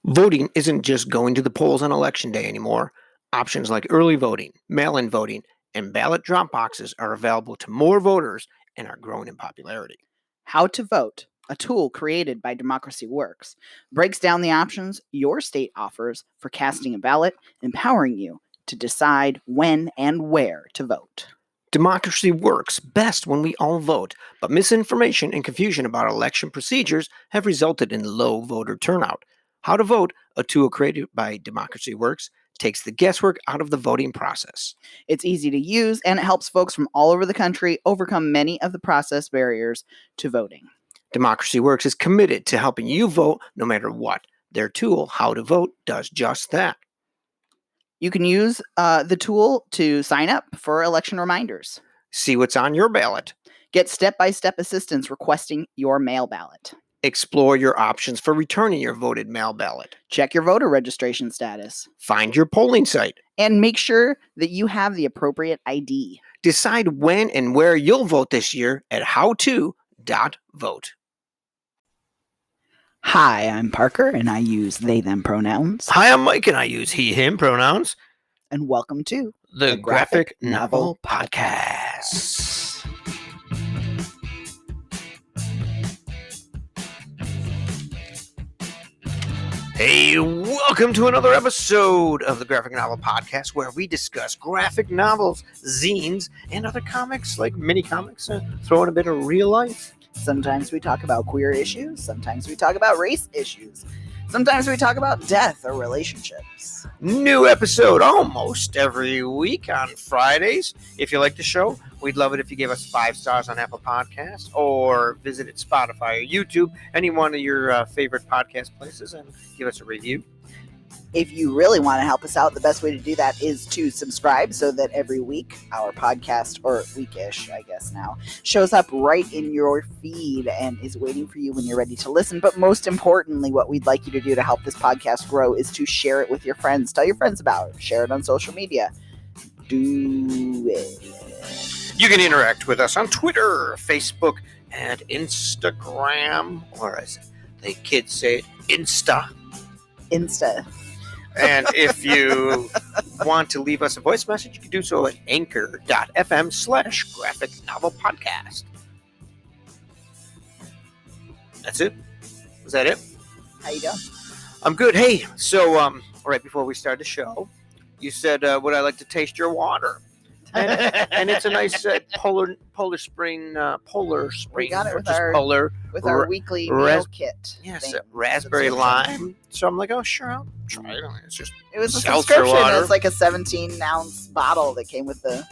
Voting isn't just going to the polls on election day anymore. Options like early voting, mail-in voting, and ballot drop boxes are available to more voters and are growing in popularity. How to Vote, a tool created by Democracy Works, breaks down the options your state offers for casting a ballot, empowering you to decide when and where to vote. Democracy works best when we all vote, but misinformation and confusion about election procedures have resulted in low voter turnout. How to Vote, a tool created by Democracy Works, takes the guesswork out of the voting process. It's easy to use, and it helps folks from all over the country overcome many of the process barriers to voting. Democracy Works is committed to helping you vote no matter what. Their tool, How to Vote, does just that. You can use the tool to sign up for election reminders. See what's on your ballot. Get step-by-step assistance requesting your mail ballot. Explore your options for returning your voted mail ballot. Check your voter registration status. Find your polling site. And make sure that you have the appropriate ID. Decide when and where you'll vote this year at howto.vote. Hi, I'm Parker, and I use they, them pronouns. Hi, I'm Mike, and I use he, him pronouns. And welcome to the Graphic Novel Podcast. Hey, welcome to another episode of the Graphic Novel Podcast, where we discuss graphic novels, zines, and other comics like mini comics, throw in a bit of real life. Sometimes we talk about queer issues. Sometimes we talk about race issues. Sometimes we talk about death or relationships. New episode almost every week on Fridays. If you like the show, we'd love it if you gave us 5 stars on Apple Podcasts or visited Spotify or YouTube, any one of your favorite podcast places, and give us a review. If you really want to help us out, the best way to do that is to subscribe so that every week our podcast, or weekish, I guess now, shows up right in your feed and is waiting for you when you're ready to listen. But most importantly, what we'd like you to do to help this podcast grow is to share it with your friends. Tell your friends about it. Share it on social media. Do it. You can interact with us on Twitter, Facebook, and Instagram, or as the kids say, Insta. And if you want to leave us a voice message, you can do so at anchor.fm/graphic novel podcast. That's it? Was that it? How you doing? I'm good. Hey, so right before we start the show, you said, would I like to taste your water? And it's a nice polar spring. We got it with our weekly meal kit. Yes, raspberry lime. So I'm like, oh sure, I'll try it. It was a subscription. Water. It's like a 17-ounce bottle that came with the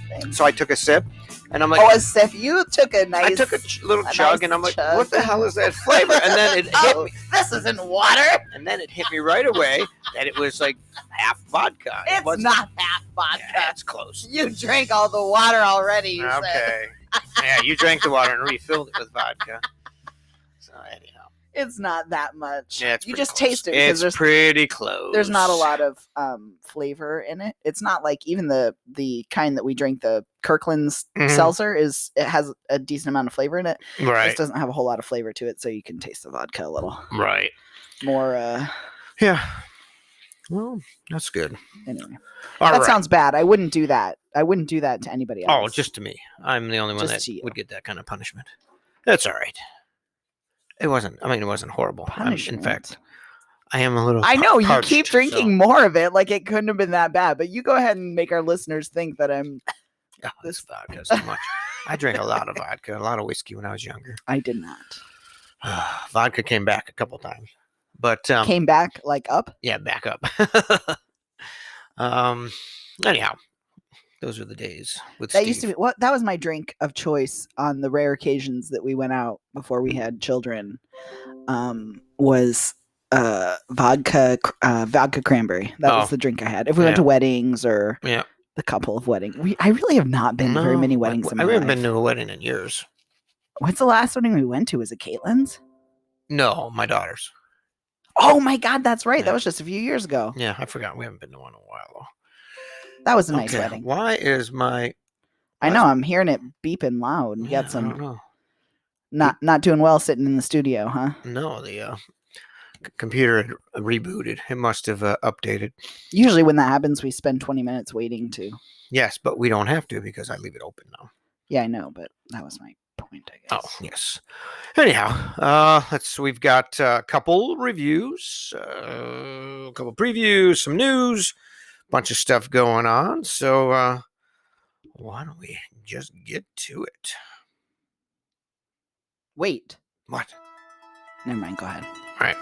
thing. So I took a sip, and I'm like, oh, a sip. You took a nice. I took a little chug, and I'm like, what the hell is that flavor? And then it hit me. This isn't water. And then it hit me right away that it was like half vodka. It's not half vodka. Yeah, it's close. You drank all the water already. You said. Yeah, you drank the water and refilled it with vodka. So anyhow. It's not that much. Yeah, you just close. Taste it. It's pretty close. There's not a lot of flavor in it. It's not like even the kind that we drink, the Kirkland's seltzer, it has a decent amount of flavor in it. Right. It doesn't have a whole lot of flavor to it, so you can taste the vodka a little. Right. More. Yeah. Well, that's good. Anyway, that sounds bad. I wouldn't do that. I wouldn't do that to anybody else. Oh, just to me. I'm the only one that would get that kind of punishment. That's all right. It wasn't horrible. In fact, I am a little I know, you parched, keep drinking more of it. Like, it couldn't have been that bad. But you go ahead and make our listeners think that I'm... this vodka is too much. I drank a lot of vodka, a lot of whiskey when I was younger. I did not. Vodka came back a couple times. But came back, like, up? Yeah, back up. Anyhow, those are the days with that Steve. Used to be that was my drink of choice on the rare occasions that we went out before we had children. Was vodka cranberry. That was the drink I had. If we went to weddings or the couple of weddings. I really have not been to very many weddings in my life. I haven't been to a wedding in years. What's the last wedding we went to? Was it Caitlin's? No, my daughter's. Oh my God, that's right. Yeah. That was just a few years ago. Yeah, I forgot. We haven't been to one in a while though. That was a nice wedding. Why is my... I know, I'm hearing it beeping loud. You got some... Not doing well sitting in the studio, huh? No, the computer had rebooted. It must have updated. Usually when that happens, we spend 20 minutes waiting to. Yes, but we don't have to because I leave it open now. Yeah, I know, but that was my point, I guess. Oh, yes. Anyhow, we've got a couple reviews, a couple previews, some news, bunch of stuff going on. So why don't we just get to it? Wait. What? Never mind, go ahead. All right.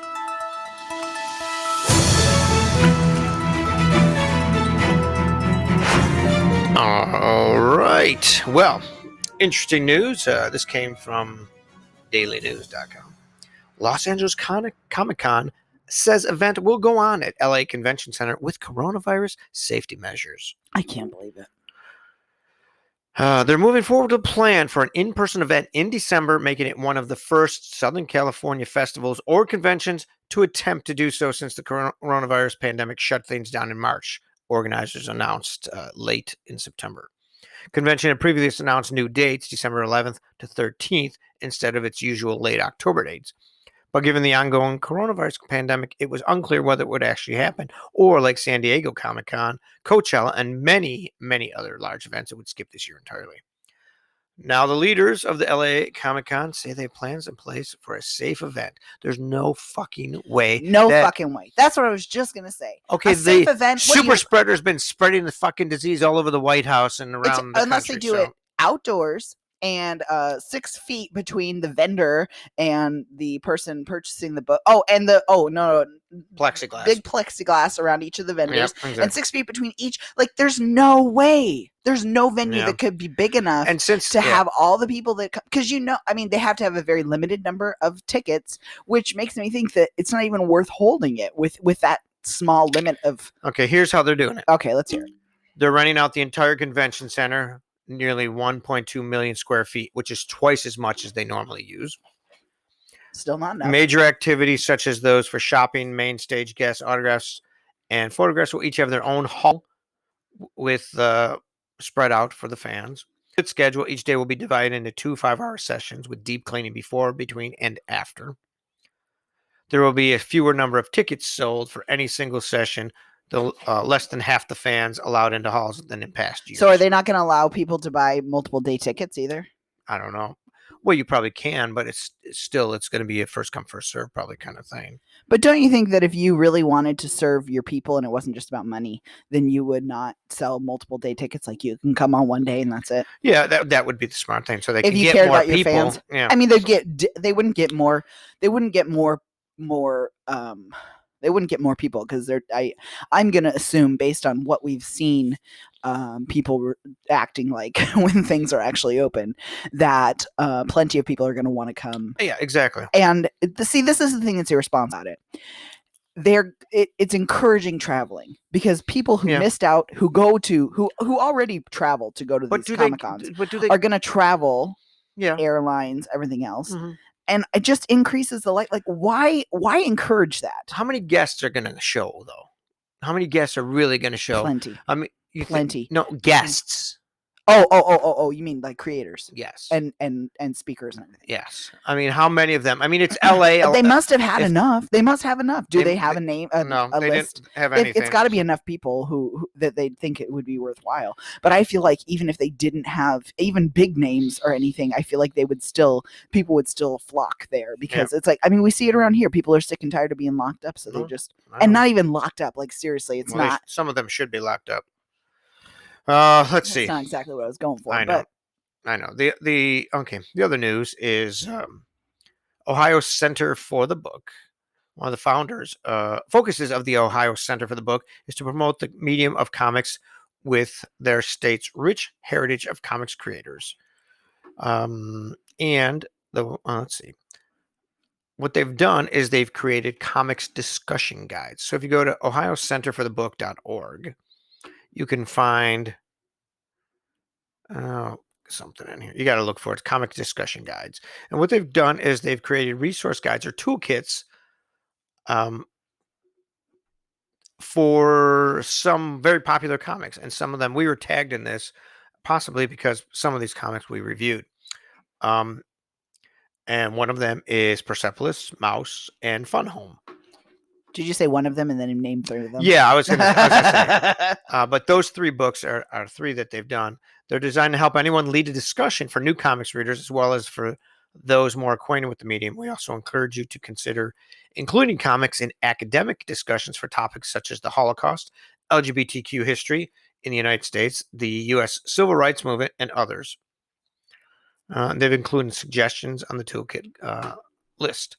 All right. Well, interesting news. This came from dailynews.com. Los Angeles Comic-Con says event will go on at LA Convention Center with coronavirus safety measures. I can't believe it. They're moving forward to a plan for an in-person event in December, making it one of the first Southern California festivals or conventions to attempt to do so since the coronavirus pandemic shut things down in March. Organizers announced late in September. Convention had previously announced new dates, December 11th to 13th, instead of its usual late October dates. But given the ongoing coronavirus pandemic, it was unclear whether it would actually happen, or like San Diego Comic-Con, Coachella, and many, many other large events, it would skip this year entirely. Now, the leaders of the LA Comic-Con say they have plans in place for a safe event. There's no fucking way. No fucking way. That's what I was just going to say. Okay, a safe event, super spreader's been spreading the fucking disease all over the White House and around the unless country. They do it outdoors and 6 feet between the vendor and the person purchasing the book. No, plexiglass, big plexiglass around each of the vendors, yep, exactly. And 6 feet between each. Like, there's no way. There's no venue that could be big enough to have all the people that come. Because they have to have a very limited number of tickets, which makes me think that it's not even worth holding it with that small limit of. Okay, here's how they're doing it. Okay, let's hear it. They're renting out the entire convention center, nearly 1.2 million square feet, which is twice as much as they normally use. Still not enough. Major activities such as those for shopping, main stage guests, autographs, and photographs will each have their own hall with spread out for the fans. Its schedule, each day will be divided into 2 5-hour sessions with deep cleaning before, between, and after. There will be a fewer number of tickets sold for any single session, though less than half the fans allowed into halls than in past years. So are they not going to allow people to buy multiple day tickets either? I don't know. Well, you probably can, but it's going to be a first come, first serve probably kind of thing. But don't you think that if you really wanted to serve your people and it wasn't just about money, then you would not sell multiple day tickets? Like, you can come on one day and that's it. Yeah, that would be the smart thing. So they can get more people. Your fans, yeah. I mean, they wouldn't get more people because I'm going to assume, based on what we've seen, people acting like when things are actually open, that plenty of people are going to want to come. Yeah, exactly. And this is the thing that's irresponsible about it. It's encouraging traveling, because people who missed out, who already travel to go to these Comic-Cons, are going to travel, airlines, everything else. Mm-hmm. And it just increases the like, why encourage that? How many guests are going to show, though? How many guests are really going to show? Plenty. I mean, plenty. No, guests. Oh, you mean like creators? Yes. And speakers and everything. Yes. I mean, how many of them? I mean, it's LA. They must have had enough. They must have enough. Do they have a name? No, a they list? didn't have anything. It's got to be enough people who that they think it would be worthwhile. But I feel like even if they didn't have even big names or anything, I feel like people would still flock there, because it's like, I mean, we see it around here. People are sick and tired of being locked up, so they just not even locked up. Like, seriously, it's not. Some of them should be locked up. Let's see. That's not exactly what I was going for. I know. The other news is Ohio Center for the Book. One of the focuses of the Ohio Center for the Book is to promote the medium of comics with their state's rich heritage of comics creators. Let's see. What they've done is they've created comics discussion guides. So if you go to ohiocenterforthebook.org, you can find something in here. You got to look for it. Comic discussion guides. And what they've done is they've created resource guides or toolkits for some very popular comics. And some of them, we were tagged in this, possibly because some of these comics we reviewed. And one of them is Persepolis, Mouse, and Fun Home. Did you say one of them and then name 3 of them? Yeah, I was gonna say. But those 3 books are 3 that they've done. They're designed to help anyone lead a discussion for new comics readers as well as for those more acquainted with the medium. We also encourage you to consider including comics in academic discussions for topics such as the Holocaust, LGBTQ history in the United States, the U.S. Civil Rights Movement, and others. They've included suggestions on the toolkit list.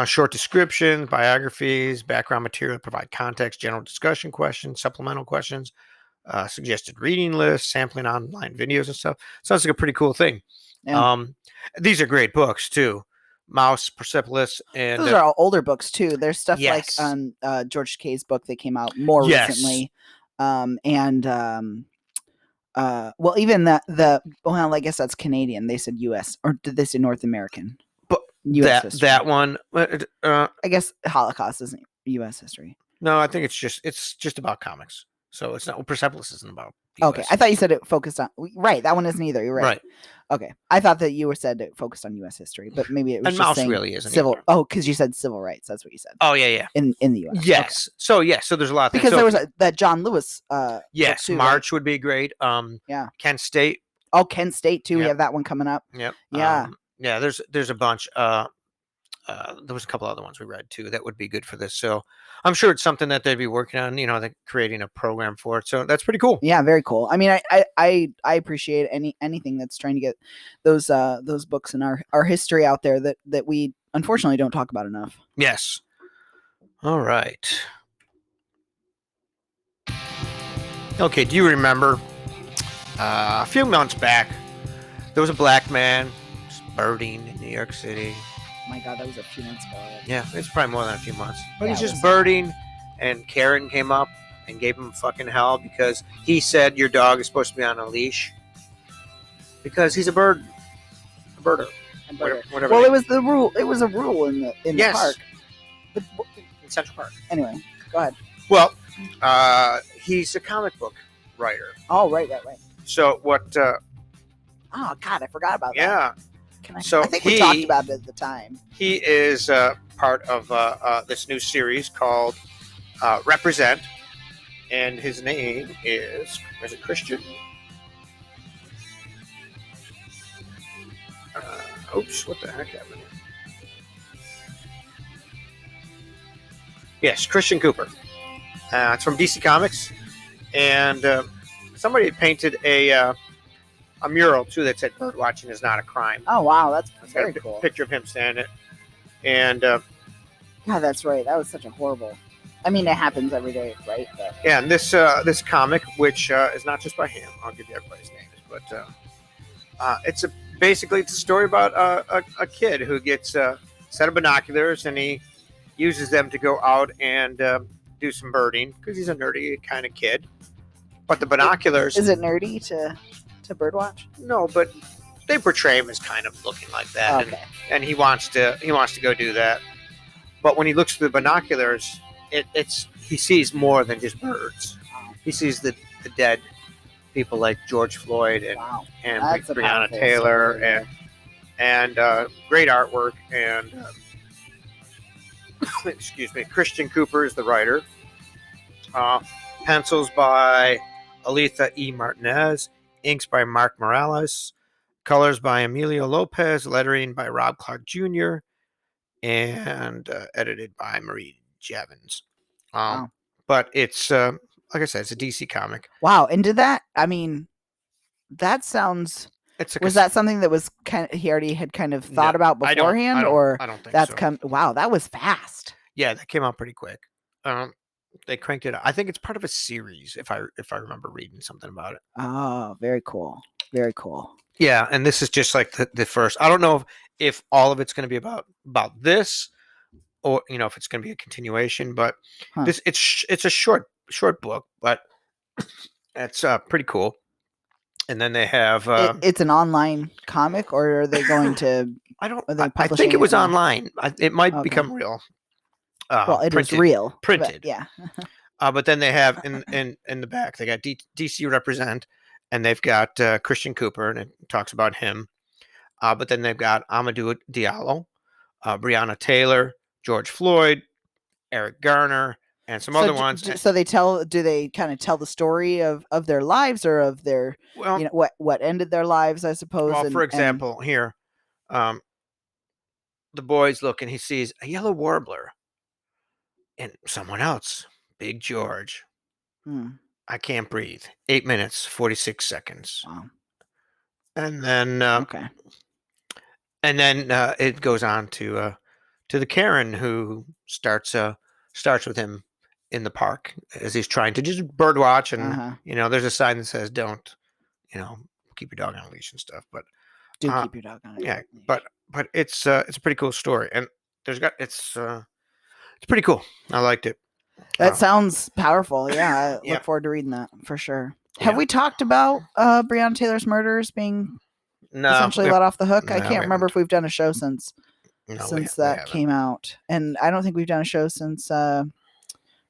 Short descriptions, biographies, background material, provide context, general discussion questions, supplemental questions, suggested reading lists, sampling online videos and stuff. Sounds like a pretty cool thing. Yeah. These are great books too. Mouse, Persepolis, and Those are all older books too. There's stuff yes. like on George Takei's book that came out more recently. Well, even well, I guess that's Canadian. They said U.S. or did they say North American? But U.S. history. that one, I guess Holocaust isn't U.S. history. No, I think it's just about comics. So it's not. Persepolis isn't about. US. Okay, I thought you said it focused on right. That one isn't either. You're right. Right. Okay, I thought that you said it focused on U.S. history, but maybe it was and just Mouse saying really isn't civil. either. Oh, because you said civil rights. That's what you said. Oh yeah. In the U.S. Yes. Okay. So there's a lot of things. Because there was that John Lewis. Yes, too, March would be great. Yeah. Kent State. Oh, Kent State too. Yep. We have that one coming up. Yep. Yeah. Yeah. There's a bunch. There was a couple other ones we read too that would be good for this. So I'm sure it's something that they'd be working on. They're creating a program for it. So that's pretty cool. Yeah, very cool. I mean, I appreciate anything that's trying to get those books in our history out there that we unfortunately don't talk about enough. Yes. All right. Okay. Do you remember a few months back there was a black man birding in New York City? My God, that was a few months ago. Yeah, it's probably more than a few months. But Yeah, he's it just was. birding, and Karen came up and gave him fucking hell because he said your dog is supposed to be on a leash because he's a bird, a birder, whatever. Well, it was the rule. It was a rule in the Yes. park. But in Central Park. anyway, go ahead. Well, he's a comic book writer. Oh, right. So what? Oh God, I forgot about that. Yeah, I think we talked about it at the time. he is part of this new series called Represent, and his name is it Christian? Oops, what the heck happened? Yes, Christian Cooper. It's from DC Comics, and somebody had painted a mural too that said "Bird watching is not a crime." Oh wow, that's It's got very a cool. picture of him standing, and God, that's right. That was such a horrible. I mean, it happens every day, right? But yeah, and this comic, which is not just by him, I'll give you everybody's names, but basically it's a story about a kid who gets a set of binoculars and he uses them to go out and do some birding because he's a nerdy kind of kid. But the binoculars, is it nerdy to birdwatch? no, but they portray him as kind of looking like that, Okay. and he wants to go do that. But when he looks through the binoculars, he sees more than just birds. Wow. He sees the dead people like George Floyd and Wow. and That's a Breonna powerful Taylor story. and great artwork and excuse me, Christian Cooper is the writer. Pencils by Aletha E. Martinez, inks by Mark Morales, colors by Emilio Lopez, lettering by Rob Clark Jr., and edited by Marie Javins. Wow. But it's like I said, it's a DC comic. Wow. And did that? I mean, that sounds. It's Was that something that was he already had kind of thought about I don't- beforehand, or I don't think that's so. come? Wow, that was fast. Yeah, that came out pretty quick. They cranked it out. I think it's part of a series, if I remember reading something about it. Oh, very cool. Very cool. Yeah, and this is just like the first. I don't know if all of it's going to be about this, or if it's going to be a continuation. But Huh. it's a short book, but it's pretty cool. And then they have. It's an online comic, or are they going to? I don't. Are they I publishing think it was it or- online. It might Okay. become real. Well, it is printed. real. but Printed. yeah. But then they have in the back, they got DC Represent, and they've got Christian Cooper, and it talks about him. But then they've got Amadou Diallo, Breonna Taylor, George Floyd, Eric Garner, and some So, other ones. so do they kind of tell the story of their lives, or of their, Well, what ended their lives, I suppose? well, for And example, here, um, the boy's looking. He sees a yellow warbler, and someone else, Big George. I can't breathe. 8 minutes, 46 seconds. Wow. And then, Okay. It goes on to the Karen who starts with him in the park as he's trying to just bird watch, and there's a sign that says don't, keep your dog on a leash and stuff. But Do keep your dog on a yeah, leash. but it's a pretty cool story, and it's pretty cool. I liked it. That sounds powerful. Yeah, I Yeah. look forward to reading that for sure. Yeah. Have we talked about Breonna Taylor's murders being essentially let off the hook? I can't remember if we've done a show since that came out, and I don't think we've done a show since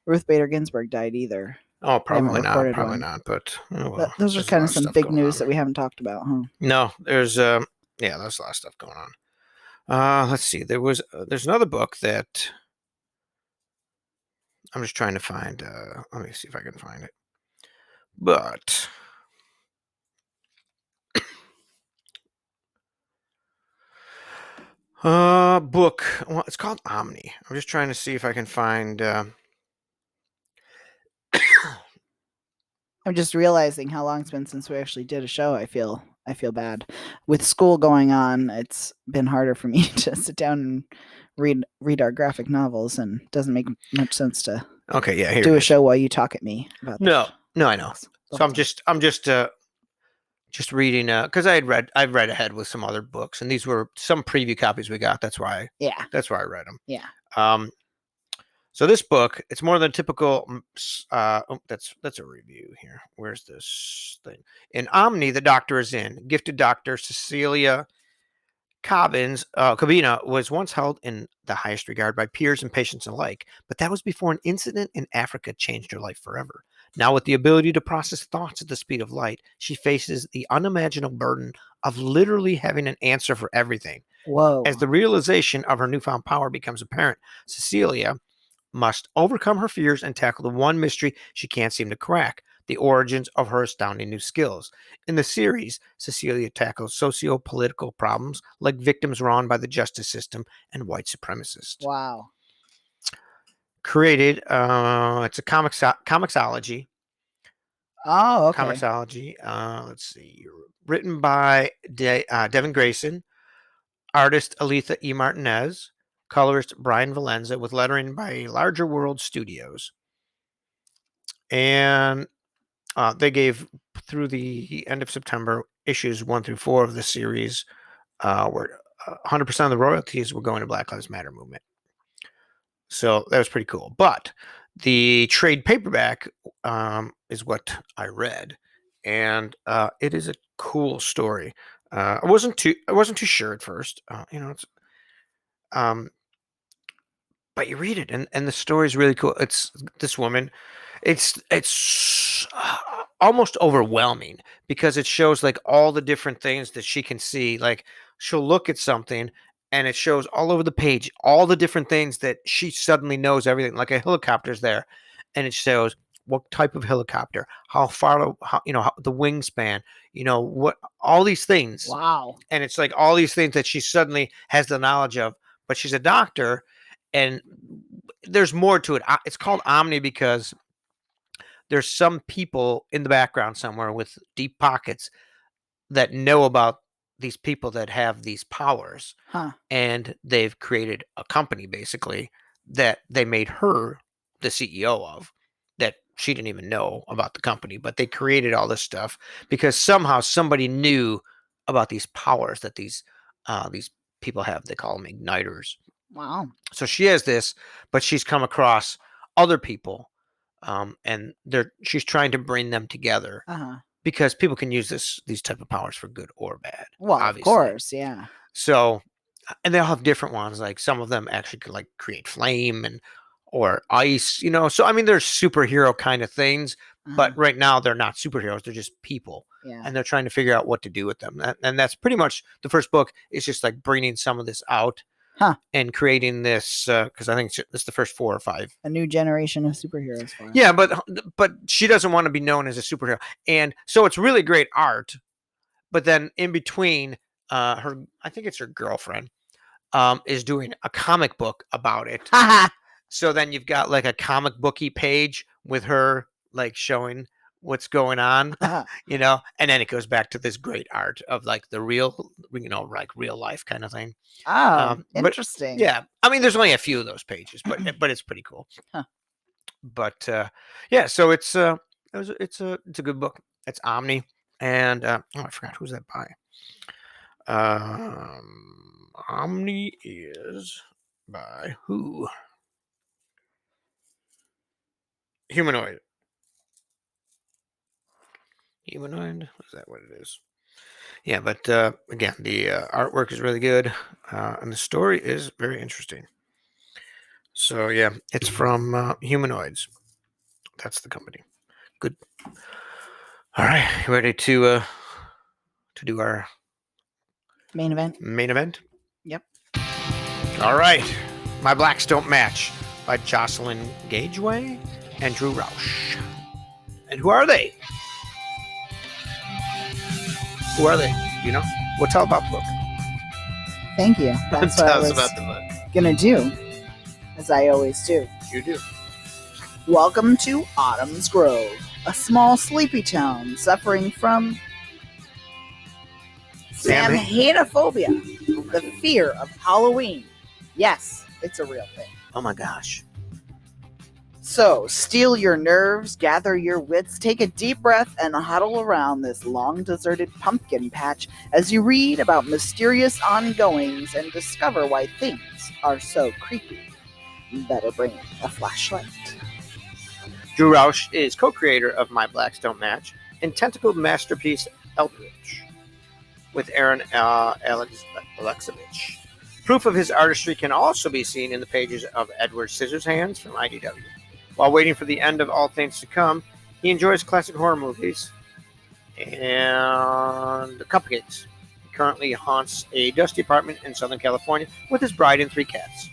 Ruth Bader Ginsburg died either. Oh, probably not. But those are kind of some big news that we haven't talked about, huh? No, there's there's a lot of stuff going on. Let's see. There's another book that I'm just trying to find. Let me see if I can find it. But book. Well, it's called Omni. I'm just trying to see if I can find. I'm just realizing how long it's been since we actually did a show. I feel bad. With school going on, it's been harder for me to sit down and read our graphic novels, and it doesn't make much sense to do a show while you talk at me about No, I know. So I'm just reading because I've read ahead with some other books, and these were some preview copies we got. That's why I read them. Yeah. So this book, it's more than typical. That's a review here. Where's this thing? In Omni, the doctor is in. Gifted doctor Cecilia Cabina was once held in the highest regard by peers and patients alike, but that was before an incident in Africa changed her life forever. Now, with the ability to process thoughts at the speed of light, she faces the unimaginable burden of literally having an answer for everything. Whoa. As the realization of her newfound power becomes apparent, Cecilia must overcome her fears and tackle the one mystery she can't seem to crack: the origins of her astounding new skills. In the series, Cecilia tackles socio-political problems like victims wronged by the justice system and white supremacists. Wow. Created, it's a comicsology. Oh, okay. Comicsology. Let's see. Written by Devin Grayson, artist Aletha E. Martinez, colorist Brian Valenza, with lettering by Larger World Studios. And they gave, through the end of September, issues 1 through 4 of the series, where 100% of the royalties were going to Black Lives Matter movement. So that was pretty cool. But the trade paperback is what I read, and it is a cool story. I wasn't too sure at first. It's but you read it, and the story is really cool. It's this woman. It's almost overwhelming because it shows like all the different things that she can see. Like she'll look at something and it shows all over the page all the different things that she suddenly knows everything. Like a helicopter's there, and it shows what type of helicopter, how far, the wingspan, what, all these things. Wow. And it's like all these things that she suddenly has the knowledge of. But she's a doctor, and there's more to it. It's called Omni because there's some people in the background somewhere with deep pockets that know about these people that have these powers. Huh. And they've created a company basically that they made her the CEO of, that she didn't even know about the company, but they created all this stuff because somehow somebody knew about these powers that these people have. They call them igniters. Wow. So she has this, but she's come across other people, and she's trying to bring them together because people can use these type of powers for good or bad. Well, obviously. Of course, yeah. So, and they all have different ones. Like some of them actually could like create flame or ice. So I mean, there's superhero kind of things, but right now they're not superheroes. They're just people, and they're trying to figure out what to do with them. And that's pretty much the first book. Is just like bringing some of this out. Huh. and creating this because I think it's the first 4 or 5. A new generation of superheroes for us. Yeah, but she doesn't want to be known as a superhero, and so it's really great art. But then in between, I think it's her girlfriend, is doing a comic book about it. So then you've got like a comic booky page with her like showing what's going on, you know, and then it goes back to this great art of like the real, you know, like real life kind of thing. Oh, But interesting. yeah, I mean, there's only a few of those pages, but it's pretty cool. Huh. But yeah, so it's a good book. It's Omni, and I forgot who's that by. Omni is by who? Humanoid. Humanoid? Is that what it is? Yeah, but again, the artwork is really good, and the story is very interesting. So yeah, it's from Humanoids. That's the company. Good. All right, you ready to do our Main event? main event? Yep. All right. My Blacks Don't Match by Jocelyn Gajeway and Drew Rausch. And who are they? Who are they? You know? Well, tell about the book. Thank you. That's what I Tell us was about the book. gonna do, as I always do. You do. Welcome to Autumn's Grove, a small sleepy town suffering from samhainophobia, the fear of Halloween. Yes, it's a real thing. Oh my gosh. So, steel your nerves, gather your wits, take a deep breath, and huddle around this long deserted pumpkin patch as you read about mysterious ongoings and discover why things are so creepy. Better bring a flashlight. Drew Rausch is co-creator of My Blacks Don't Match and tentacled masterpiece Eldritch with Aaron Alexovich. Proof of his artistry can also be seen in the pages of Edward Scissorhands from IDW. While waiting for the end of all things to come, he enjoys classic horror movies and cupcakes. He currently haunts a dusty apartment in Southern California with his bride and 3 cats.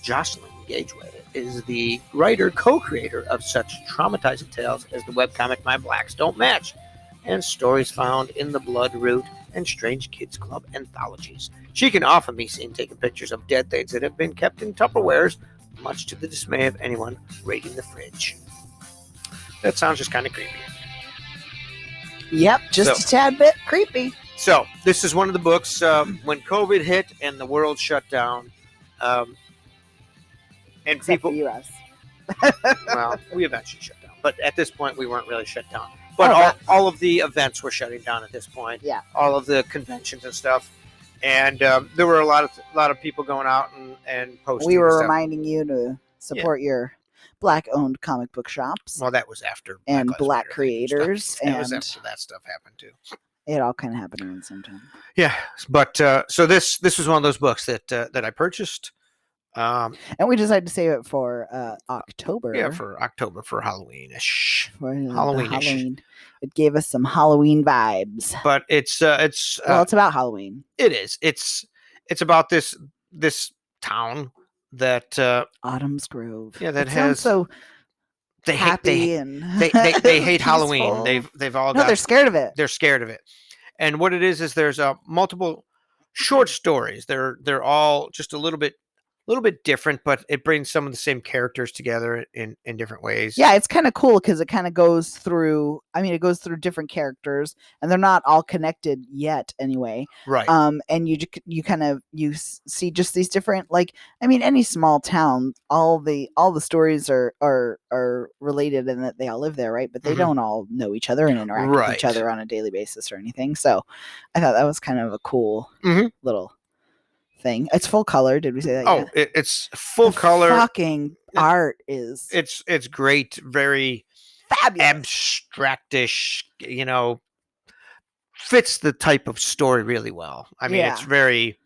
Jocelyn Gajeway is the writer, co-creator of such traumatizing tales as the webcomic My Blacks Don't Match and stories found in the Blood Root and Strange Kids Club anthologies. She can often be seen taking pictures of dead things that have been kept in Tupperwares, much to the dismay of anyone raiding the fridge. That sounds just kind of creepy. Yep, just a tad bit creepy. So, this is one of the books when COVID hit and the world shut down. And Except people, for US. well, we eventually shut down. But at this point, we weren't really shut down. But all of the events were shutting down at this point. Yeah. All of the conventions and stuff. And there were a lot of people going out and posting. We were stuff. reminding you to support your Black-owned comic book shops. Well, that was after and Black Black Lives Matter creators, stuff. That was and after that stuff happened too. It all kind of happened around the same time. Yeah, but so this was one of those books that I purchased. And we decided to save it for October. Yeah, for October, for Halloween-ish. Halloween. Halloween-ish. It gave us some Halloween vibes. But it's Well, it's about Halloween. it is. It's about this town that Autumn's Grove. yeah, that It has sounds so they happy hate and they hate Halloween. peaceful. They've all No, got they're scared of it. they're scared of it. And what it is there's multiple short stories. They're all just a little bit different, but it brings some of the same characters together in different ways. Yeah, it's kind of cool because it kind of goes through. I mean, it goes through different characters, and they're not all connected yet, anyway. Right. And you see just these different, like, I mean, any small town, all the stories are related in that they all live there, right? But they Mhm. don't all know each other and interact with Right. each other on a daily basis or anything. So, I thought that was kind of a cool Mhm. little thing. It's full color. Did we say that? Oh, yet? it's full The color. Fucking art is It's great. Very fabulous. abstractish, fits the type of story really well. I mean, it's Yeah. very,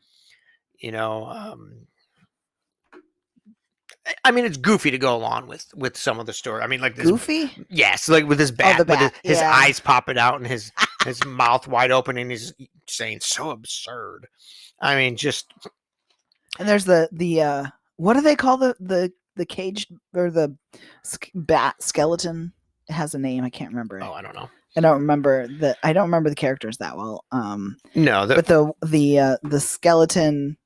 I mean, it's goofy to go along with some of the story. I mean, like this, Goofy? yes, like with his bat, the with bat, his yeah. eyes popping out and his mouth wide open, and he's saying so absurd. I mean, just And there's the what do they call the caged or the bat skeleton? It has a name. I can't remember it. Oh, I don't know. I don't remember the characters that well. No, but the skeleton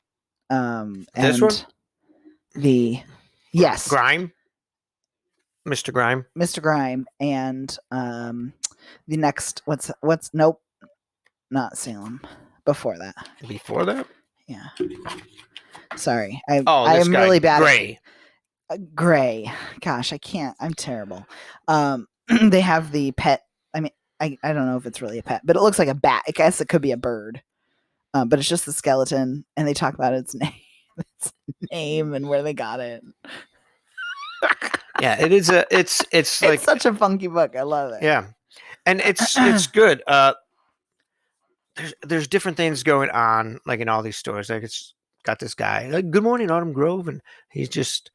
this and one? yes, Grime? Mr. Grime? Mr. Grime and the next what's nope, not Salem. Before that. Before that? Yeah. Sorry. I this am guy, really bad Gray. at Gray. Gosh, I can't. I'm terrible. They have the pet. I mean, I don't know if it's really a pet, but it looks like a bat. I guess it could be a bird. But it's just the skeleton, and they talk about its name and where they got it. Yeah, it is it's like such a funky book. I love it. Yeah. And it's good. There's different things going on, like in all these stores. Like it's got this guy, like, good morning, Autumn Grove, and he's just,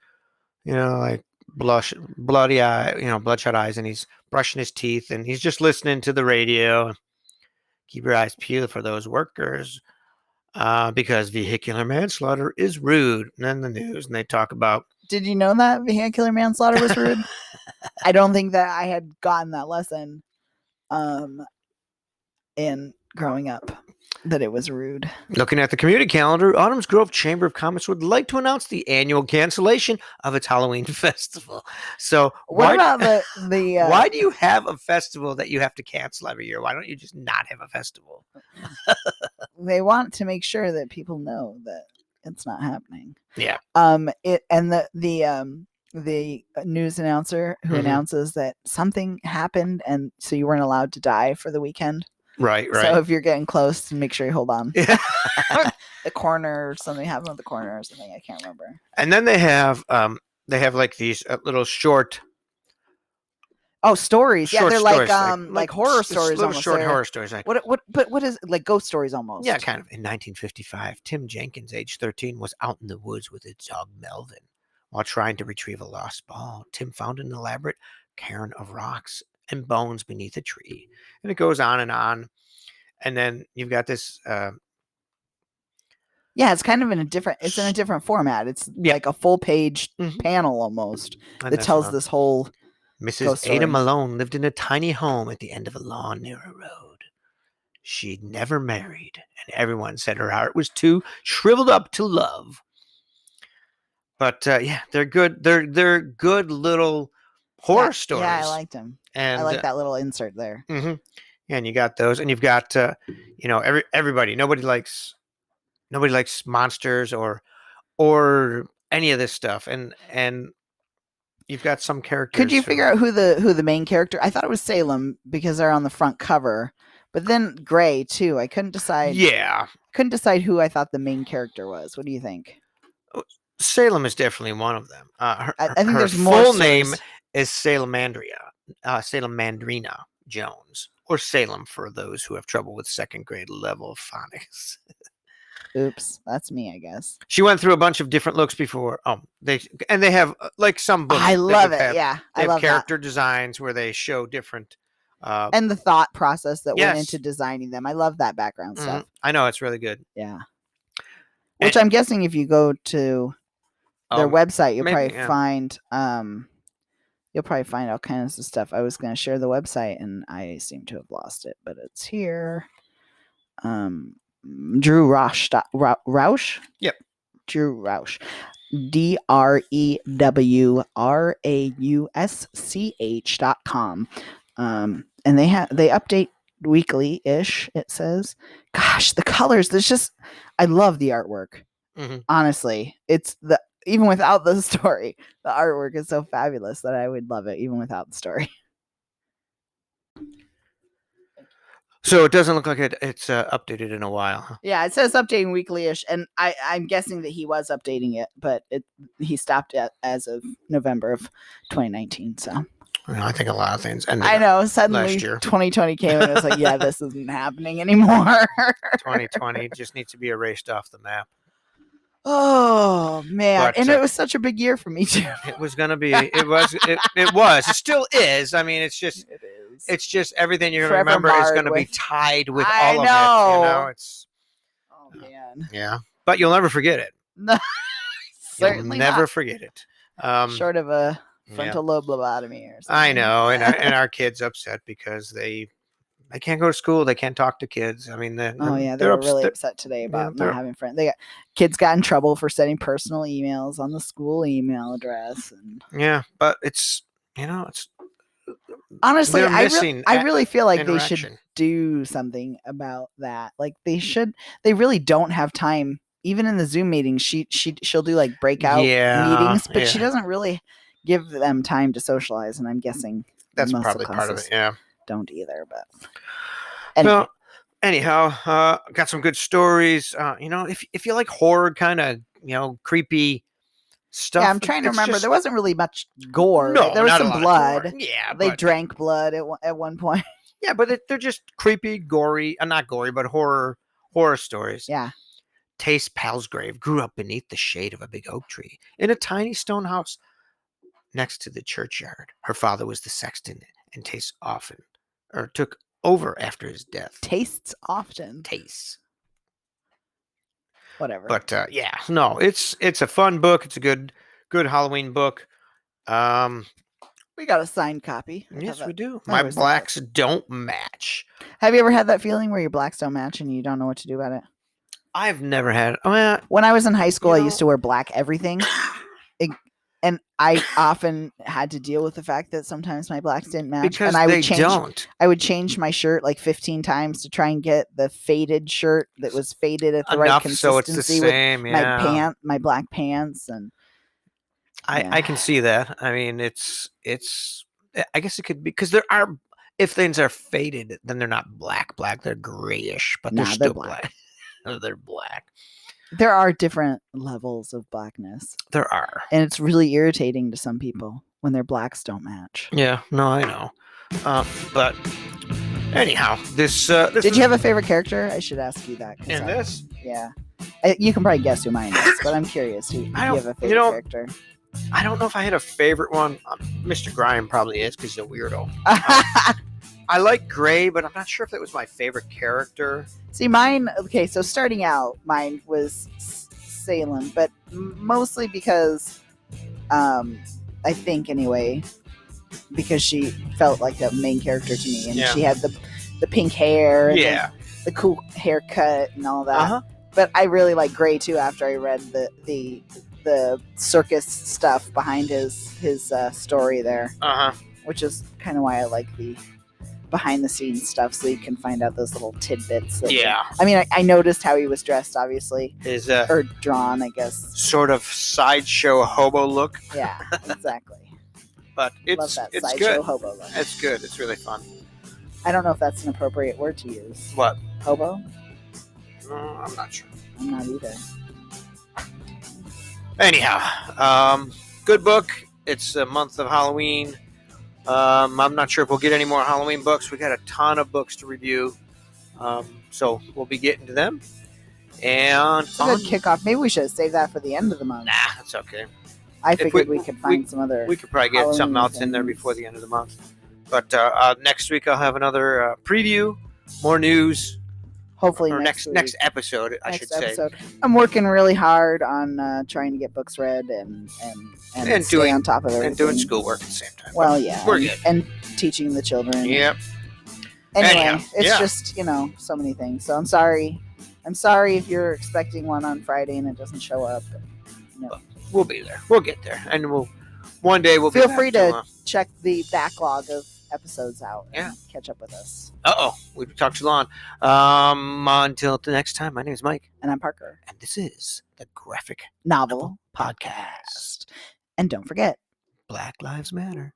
like bloody eye, bloodshot eyes, and he's brushing his teeth, and he's just listening to the radio. Keep your eyes peeled for those workers, because vehicular manslaughter is rude. And then the news, and they talk about. Did you know that vehicular manslaughter was rude? I don't think that I had gotten that lesson, in growing up, that it was rude. Looking at the community calendar, Autumn's Grove Chamber of Commerce would like to announce the annual cancellation of its Halloween festival. So what about the why do you have a festival that you have to cancel every year? Why don't you just not have a festival? They want to make sure that people know that it's not happening. Yeah. The news announcer who announces that something happened, and so you weren't allowed to die for the weekend. Right. So if you're getting close, make sure you hold on. Yeah. The corner, or something happened at the corner or something. I can't remember. And then they have like these little short. Oh, stories. Yeah, they're stories, like horror stories. Little almost. short horror stories. Like, what is like ghost stories almost? Yeah, kind of. In 1955, Tim Jenkins, age 13, was out in the woods with his dog Melvin. While trying to retrieve a lost ball, Tim found an elaborate cairn of rocks and bones beneath a tree. And it goes on. And then you've got this. Yeah, it's kind of in a different format. It's like a full page panel almost that tells this whole. Mrs. Ada Malone lived in a tiny home at the end of a lawn near a road. She'd never married, and everyone said her heart was too shriveled up to love. But they're good. They're good little horror stories. Yeah, I liked them. And I like that little insert there. Mm-hmm. Yeah, and you got those, and you've got everybody. Nobody likes monsters or any of this stuff, and you've got some characters. Could you figure out who the main character? I thought it was Salem because they're on the front cover, but then Gray too. I couldn't decide. Yeah, couldn't decide who I thought the main character was. What do you think? Salem is definitely one of them. I think there's her more. Full name is Salamandrina Jones, or Salem for those who have trouble with second grade level phonics. Oops, that's me, I guess. She went through a bunch of different looks before. They have like some books. I love it. Yeah, they have character designs where they show different. And the thought process that went into designing them. I love that background stuff. I know, it's really good. Yeah. Which I'm guessing if you go to their website, you'll probably find all kinds of stuff. I was going to share the website and I seem to have lost it, but it's here. Drew Rausch. Rausch? Yep. Drew Rausch. DREWRAUSCH.com. And they update weekly-ish, it says. Gosh, the colors, I love the artwork. Mm-hmm. Honestly, even without the story, the artwork is so fabulous that I would love it even without the story. So it doesn't look like it's updated in a while. Huh? Yeah, it says updating weekly-ish, and I'm guessing that he was updating it, but he stopped as of November of 2019. So I think a lot of things. I know. Suddenly, 2020 came and it was like, yeah, this isn't happening anymore. 2020 just needs to be erased off the map. Oh man! And it was such a big year for me too. It was gonna be. It was. It still is. I mean, it's just. It is. It's just everything you're gonna remember is gonna be tied with all of it. I know. It's. Oh man. Yeah, but you'll never forget it. No, You'll certainly never not. forget it. Short of a Yeah. frontal lobe lobotomy or something. I know, and our kids upset because they can't go to school. They can't talk to kids. I mean, They they're were really upset. upset today Yeah, about they're- not having friends. Kids got in trouble for sending personal emails on the school email address, and Yeah, but it's it's honestly, they're missing I really feel like they should interaction. do something about that. Like they really don't have time. Even in the Zoom meetings, she'll do like breakout meetings, but she doesn't really give them time to socialize. And I'm guessing That's most probably of part of it. Yeah. don't either. But anyway. Well, anyhow, got some good stories. If you like horror, kind of creepy stuff. Yeah, I'm trying to remember. There wasn't really much gore. No, there was not a some lot of blood. gore. Yeah, they drank blood at one point. Yeah, but they're just creepy, gory. Not gory, but horror stories. Yeah. Tace Palsgrave grew up beneath the shade of a big oak tree in a tiny stone house next to the churchyard. Her father was the sexton, and Tace took over after his death. Tastes often. Tace. Whatever. But it's a fun book. It's a good Halloween book. We got a signed copy. Yes, we do. My blacks don't match. Have you ever had that feeling where your blacks don't match and you don't know what to do about it? I've never had. When I was in high school, I used to wear black everything. And I often had to deal with the fact that sometimes my blacks didn't match. Because and I would change my shirt like 15 times to try and get the faded shirt that was faded at the right consistency so it's the same, with my black pants. And I can see that. I mean, it's I guess it could be because if things are faded, then they're not black. They're grayish, but they're still black. They're black. There are different levels of blackness. There are. And it's really irritating to some people when their blacks don't match. Yeah, no, I know. But anyhow, this Did you have a favorite character? I should ask you that. In this? Yeah. You can probably guess who mine is, but I'm curious. Do you have a favorite character? I don't know if I had a favorite one. Mr. Grime probably is because he's a weirdo. I like Gray, but I'm not sure if that was my favorite character. See, mine, okay, so starting out, mine was Salem, but mostly because, I think anyway, because she felt like the main character to me, and she had the pink hair, and the cool haircut and all that. Uh-huh. But I really like Gray too after I read the circus stuff behind his story there, which is kind of why I like the behind the scenes stuff, so you can find out those little tidbits. I mean, I noticed how he was dressed, obviously, or drawn, I guess. Sort of sideshow hobo look. Yeah, exactly. But love that it's sideshow good. Hobo look. It's good. It's really fun. I don't know if that's an appropriate word to use. What? Hobo? No, I'm not sure. I'm not either. Anyhow, good book. It's a month of Halloween. I'm not sure if we'll get any more Halloween books. We got a ton of books to review, so we'll be getting to them. And it's a good kickoff. Maybe we should have saved that for the end of the month. Nah, that's okay. I figured we could find some other. We could probably get something else in there before the end of the month. But next week I'll have another preview, more news. Hopefully next episode, I should say. I'm working really hard on trying to get books read and stay on top of everything. And doing schoolwork at the same time. Well, yeah. We're good. And teaching the children. Yep. Anyway, it's just, so many things. So I'm sorry. I'm sorry if you're expecting one on Friday and it doesn't show up. We'll be there. We'll get there. And one day we'll feel free to check the backlog of episodes out and catch up with us. We've talked too long. Until the next time, my name is Mike. And I'm Parker. And this is the Graphic Novel Podcast. And don't forget, Black Lives Matter.